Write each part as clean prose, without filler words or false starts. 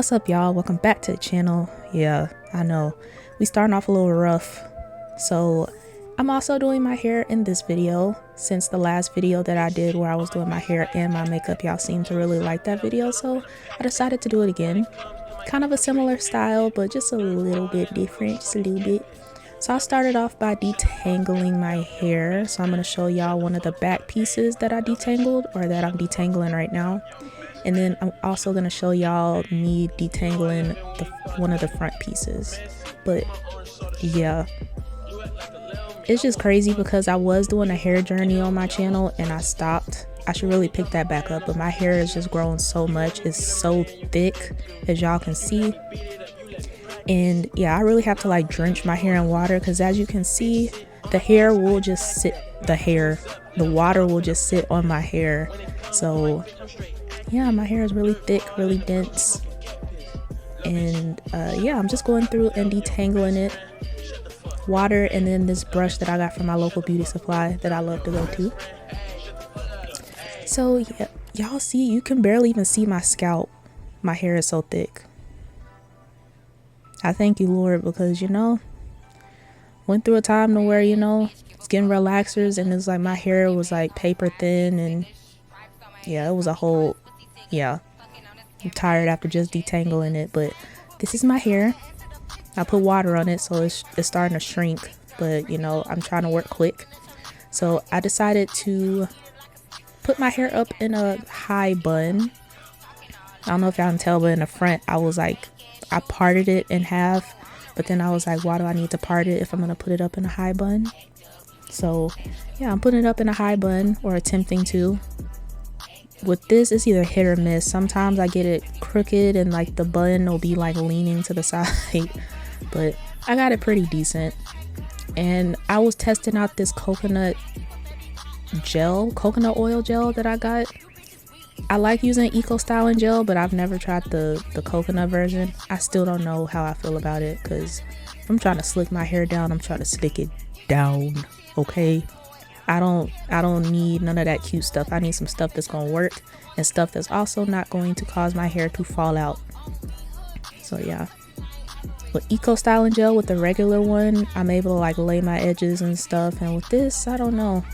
What's up, y'all? Welcome back to the channel. Yeah, I know we starting off a little rough, so I'm also doing my hair in this video. Since the last video that I did where I was doing my hair and my makeup, y'all seem to really like that video, so I decided to do it again. Kind of a similar style, but just a little bit different, just a little bit. So I started off by detangling my hair, so I'm going to show y'all one of the back pieces that I detangled, or that I'm detangling right now. And then I'm also going to show y'all me detangling one of the front pieces. But yeah, it's just crazy because I was doing a hair journey on my channel and I stopped. I should really pick that back up, but my hair is just growing so much. It's so thick, as y'all can see. And yeah, I really have to like drench my hair in water, because as you can see, the hair will just sit, the water will just sit on my hair. So yeah, my hair is really thick, really dense. And yeah, I'm just going through and detangling it. Water, and then this brush that I got from my local beauty supply that I love to go to. So yeah, y'all see, you can barely even see my scalp. My hair is so thick. I thank you, Lord, because, you know, went through a time to where, you know, skin relaxers, and it's like my hair was like paper thin, and yeah, it was a whole, yeah, I'm tired after just detangling it. But this is my hair. I put water on it, so it's starting to shrink, but you know, I'm trying to work quick. So I decided to put my hair up in a high bun. I don't know if y'all can tell, but in the front I was like, I parted it in half, but then I was like, why do I need to part it if I'm gonna put it up in a high bun? So yeah, I'm putting it up in a high bun, or attempting to. With this, it's either hit or miss. Sometimes I get it crooked and like the bun will be like leaning to the side, but I got it pretty decent. And I was testing out this coconut oil gel that I got. I like using Eco Styling gel, but I've never tried the coconut version. I still don't know how I feel about it, because I'm trying to slick my hair down. I'm trying to slick it down, okay? I don't need none of that cute stuff. I need some stuff that's gonna work, and stuff that's also not going to cause my hair to fall out. So yeah, with Eco Styling gel, with the regular one, I'm able to like lay my edges and stuff, and with this, I don't know,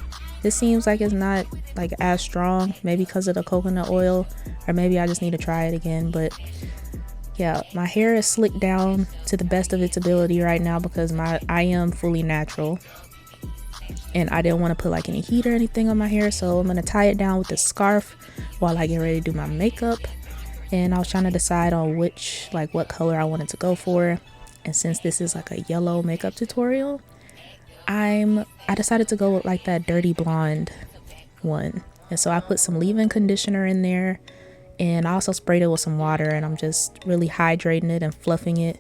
this seems like it's not like as strong, maybe because of the coconut oil, or maybe I just need to try it again. But yeah, my hair is slicked down to the best of its ability right now, because I am fully natural. And I didn't want to put like any heat or anything on my hair, so I'm going to tie it down with this scarf while I get ready to do my makeup. And I was trying to decide on what color I wanted to go for. And since this is like a yellow makeup tutorial, I decided to go with like that dirty blonde one. And so I put some leave-in conditioner in there, and I also sprayed it with some water, and I'm just really hydrating it and fluffing it.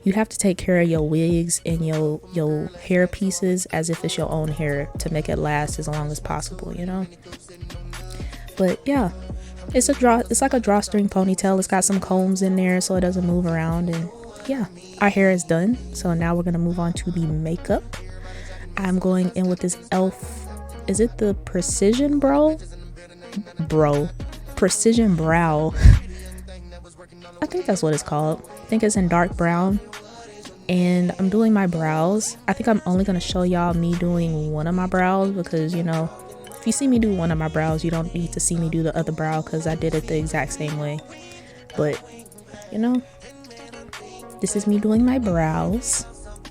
You have to take care of your wigs and your hair pieces as if it's your own hair, to make it last as long as possible, you know. But yeah, it's like a drawstring ponytail. It's got some combs in there so it doesn't move around. And yeah, our hair is done. So now we're gonna move on to the makeup. I'm going in with this e.l.f. Is it the Precision Precision Brow? I think that's what it's called. I think it's in dark brown. And I'm doing my brows. I think I'm only going to show y'all me doing one of my brows, because, you know, if you see me do one of my brows, you don't need to see me do the other brow, because I did it the exact same way. But, you know, this is me doing my brows.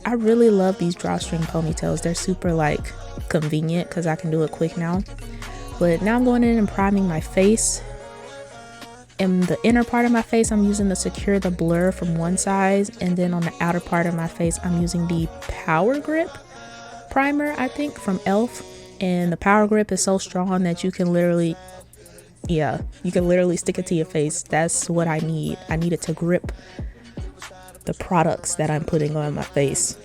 I really love these drawstring ponytails. They're super, like, convenient, because I can do it quick now. But now I'm going in and priming my face. In the inner part of my face, I'm using the Secure the Blur from one side, and then on the outer part of my face, I'm using the Power Grip primer, I think, from e.l.f. And the Power Grip is so strong that you can literally stick it to your face. That's what I need. I need it to grip the products that I'm putting on my face.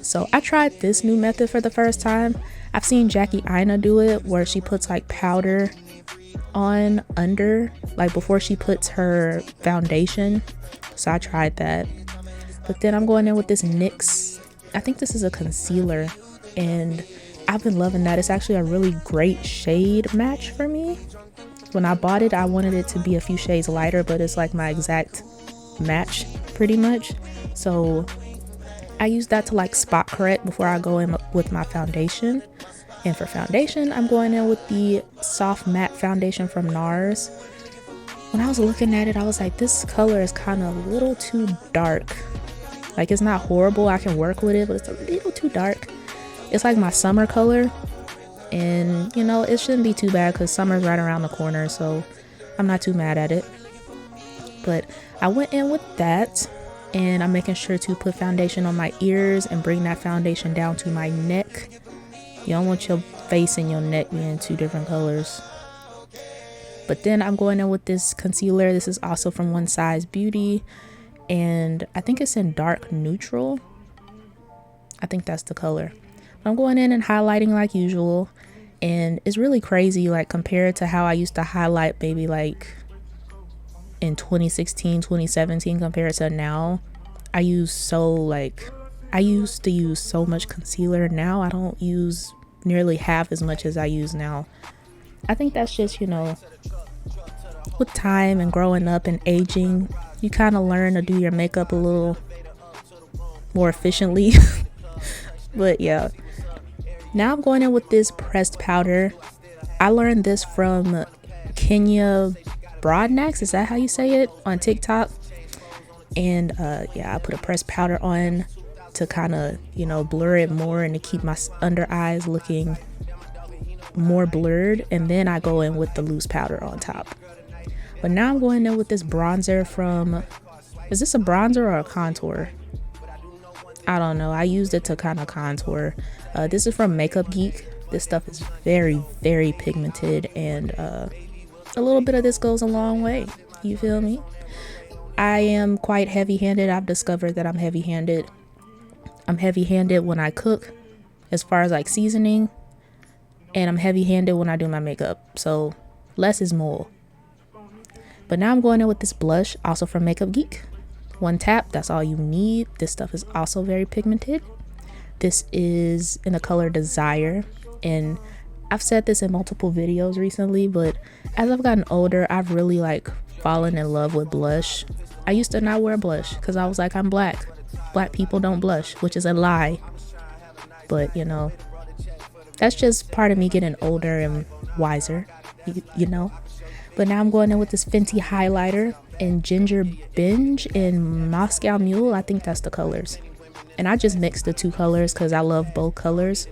So I tried this new method for the first time. I've seen Jackie Aina do it, where she puts like powder on under, like before she puts her foundation. So I tried that. But then I'm going in with this NYX, I think this is a concealer, and I've been loving that. It's actually a really great shade match for me. When I bought it, I wanted it to be a few shades lighter, but it's like my exact match pretty much. So I use that to like spot correct before I go in with my foundation. And for foundation, I'm going in with the soft matte foundation from NARS. When I was looking at it, I was like, this color is kind of a little too dark. Like, it's not horrible, I can work with it, but it's a little too dark. It's like my summer color, and you know, it shouldn't be too bad because summer's right around the corner, so I'm not too mad at it. But I went in with that, and I'm making sure to put foundation on my ears and bring that foundation down to my neck. You don't want your face and your neck being two different colors. But then I'm going in with this concealer. This is also from One Size Beauty, and I think it's in dark neutral. I think that's the color. I'm going in and highlighting like usual, and it's really crazy, like compared to how I used to highlight maybe like in 2016, 2017 compared to now. I used to use so much concealer. Now I don't use nearly half as much as I use now. I think that's just, you know, with time and growing up and aging, you kind of learn to do your makeup a little more efficiently. But yeah, now I'm going in with this pressed powder. I learned this from Kenya Broadnax, is that how you say it, on TikTok? And yeah, I put a pressed powder on to kind of, you know, blur it more and to keep my under eyes looking more blurred, and then I go in with the loose powder on top. But now I'm going in with this bronzer from, is this a bronzer or a contour? I don't know, I used it to kind of contour. This is from Makeup Geek. This stuff is very, very pigmented, and a little bit of this goes a long way, you feel me? I am quite heavy-handed. I've discovered that I'm heavy-handed. I'm heavy-handed when I cook, as far as like seasoning, and I'm heavy-handed when I do my makeup, so less is more. But now I'm going in with this blush, also from Makeup Geek. One tap, that's all you need. This stuff is also very pigmented. This is in the color Desire, and I've said this in multiple videos recently, but as I've gotten older, I've really like fallen in love with blush. I used to not wear blush because I was like, I'm black. Black people don't blush, which is a lie. But you know, that's just part of me getting older and wiser, you know. But now I'm going in with this Fenty highlighter in Ginger Binge and Moscow Mule. I think that's the colors. And I just mixed the two colors because I love both colors.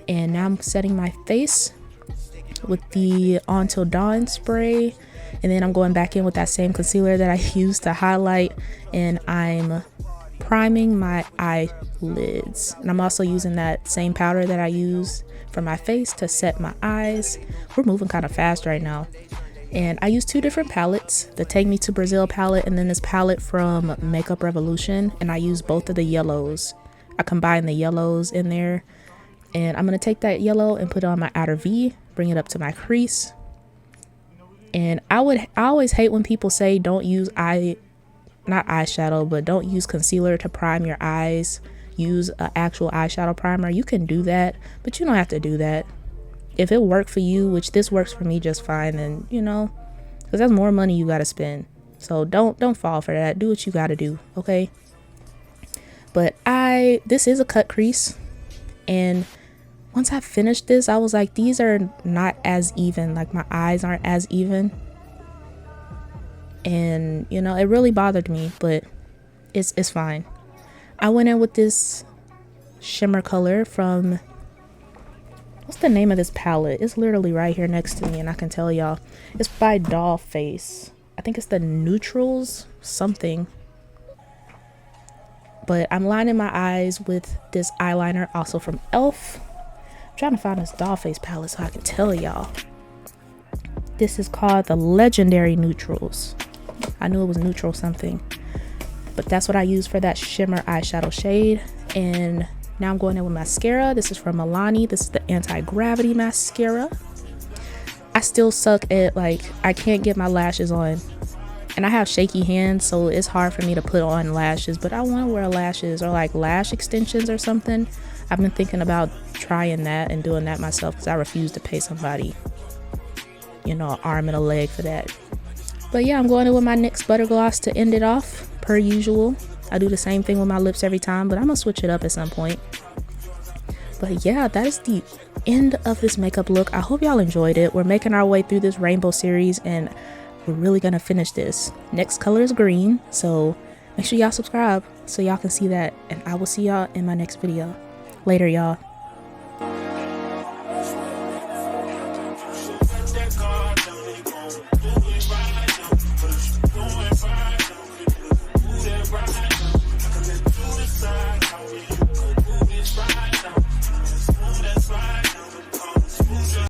And now I'm setting my face with the Until Dawn spray. And then I'm going back in with that same concealer that I used to highlight. And I'm priming my eyelids. And I'm also using that same powder that I used for my face to set my eyes. We're moving kind of fast right now. And I use two different palettes, the Take Me to Brazil palette and then this palette from Makeup Revolution. And I use both of the yellows. I combine the yellows in there. And I'm going to take that yellow and put it on my outer V, bring it up to my crease. And I always hate when people say don't use not eyeshadow, but don't use concealer to prime your eyes. Use an actual eyeshadow primer. You can do that, but you don't have to do that. If it worked for you, which this works for me just fine, then, you know, because that's more money you got to spend. So don't fall for that. Do what you got to do, okay? But this is a cut crease. And once I finished this, I was like, these are not as even. Like, my eyes aren't as even. And, you know, it really bothered me, but it's fine. I went in with this shimmer color from, what's the name of this palette? It's literally right here next to me, and I can tell y'all. It's by Dollface. I think it's the Neutrals something. But I'm lining my eyes with this eyeliner, also from e.l.f. I'm trying to find this Dollface palette so I can tell y'all. This is called the Legendary Neutrals. I knew it was neutral something. But that's what I use for that shimmer eyeshadow shade. And now I'm going in with mascara. This is from Milani. This is the Anti-Gravity Mascara. I still suck at, like, I can't get my lashes on. And I have shaky hands, so it's hard for me to put on lashes. But I want to wear lashes or like lash extensions or something. I've been thinking about trying that and doing that myself because I refuse to pay somebody you know, an arm and a leg for that. But yeah, I'm going in with my NYX Butter Gloss to end it off, per usual. I do the same thing with my lips every time, but I'm gonna switch it up at some point. But yeah, that is the end of this makeup look. I hope y'all enjoyed it. We're making our way through this rainbow series, and we're really gonna finish this. Next color is green, so make sure y'all subscribe so y'all can see that, and I will see y'all in my next video. Later, y'all.